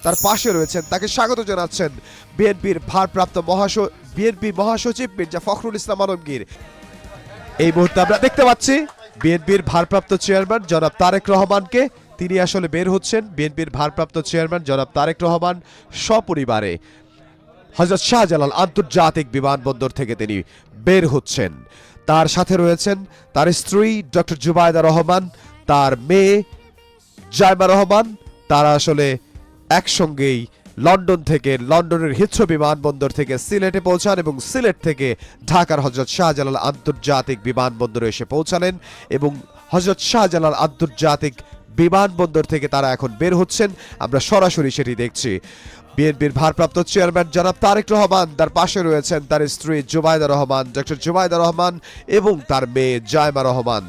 তার পাশে রয়েছেন, তাকে স্বাগত জানাচ্ছেন বিএনপির ভারপ্রাপ্ত মহাসচিব মির্জা ফখরুল ইসলাম আলমগীর। এই মুহূর্তে আমরা দেখতে পাচ্ছি বিএনপির ভারপ্রাপ্ত চেয়ারম্যান জনাব তারেক রহমানকে। তিনি আসলে বের হচ্ছেন। বিএনপির ভারপ্রাপ্ত চেয়ারম্যান জনাব তারেক রহমান সপরিবারে হযরত শাহজালাল আন্তর্জাতিক বিমানবন্দর থেকে তিনি বের হচ্ছেন। তার সাথে রয়েছেন তার স্ত্রী ডক্টর জুবাইদা রহমান, তার মেয়ে জাইমা রহমান। তারা আসলে একসঙ্গেই লন্ডনের হিথ্রো বিমানবন্দর থেকে সিলেটে পৌঁছান এবং সিলেট থেকে ঢাকার হযরত শাহজালাল আন্তর্জাতিক বিমানবন্দরে এসে পৌঁছালেন এবং হযরত শাহজালাল আন্তর্জাতিক বিমানবন্দর থেকে তারা এখন বের হচ্ছেন। আমরা সরাসরি সেটি দেখছি। বিএনপির ভারপ্রাপ্ত চেয়ারম্যান জনাব তারেক রহমান, তার পাশে রয়েছেন তার স্ত্রী জুবাইদা রহমান, ডক্টর জুবাইদা রহমান এবং তার মেয়ে জাইমা রহমান।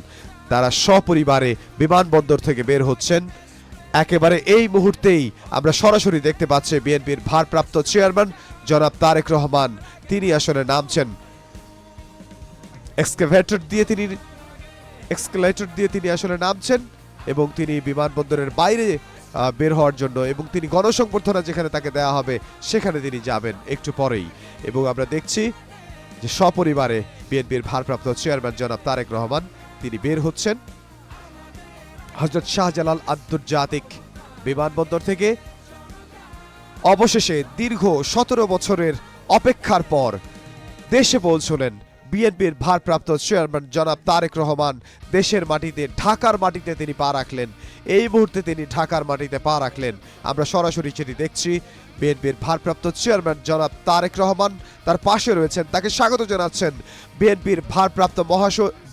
তারা সপরিবারে বিমানবন্দর থেকে বের হচ্ছেন। একেবারে এই মুহূর্তেই আমরা সরাসরি দেখতে পাচ্ছি বিএনপির ভারপ্রাপ্ত চেয়ারম্যান জনাব তারেক রহমান তিনি আসলে নামছেন এক্সকেলেটর দিয়ে তিনি আসলে নামছেন এবং তিনি বিমানবন্দরের বাইরে বের হওয়ার জন্য এবং তিনি গণসংবর্ধনা যেখানে তাকে দেওয়া হবে সেখানে তিনি যাবেন একটু পরেই। এবং আমরা দেখছি যে সপরিবারে বিএনপির ভারপ্রাপ্ত চেয়ারম্যান জনাব তারেক রহমান তিনি বের হচ্ছেন হযরত শাহজালাল আন্তর্জাতিক বিমানবন্দর থেকে। অবশেষে দীর্ঘ 17 বছরের অপেক্ষার পর দেশে পৌঁছলেন বিএনপির ভারপ্রাপ্ত চেয়ারম্যান জনাব তারেক রহমান। দেশের মাটিতে, ঢাকার মাটিতে তিনি পা রাখলেন। এই মুহূর্তে তিনি ঢাকার মাটিতে পা রাখলেন। আমরা সরাসরি সেটি দেখছি। বিএনপির ভারপ্রাপ্ত চেয়ারম্যান জনাব তারেক রহমান, তার পাশে রয়েছেন, তাকে স্বাগত জানাচ্ছেন বিএনপির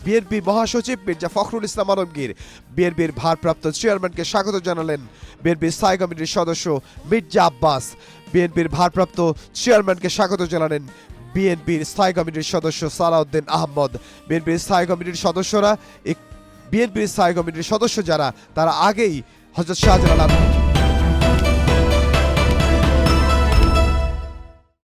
বিএনপি মহাসচিব মির্জা ফখরুল ইসলাম আলমগীর। বিএনপির ভারপ্রাপ্ত চেয়ারম্যানকে স্বাগত জানালেন বিএনপির স্থায়ী কমিটির সদস্য মির্জা আব্বাস। বিএনপির ভারপ্রাপ্ত চেয়ারম্যানকে স্বাগত জানালেন বিএনপির স্থায়ী কমিটির সদস্য সালাউদ্দিন আহমদ। বিএনপির স্থায়ী কমিটির সদস্য যারা, তারা আগেই হযরত শাহজালাল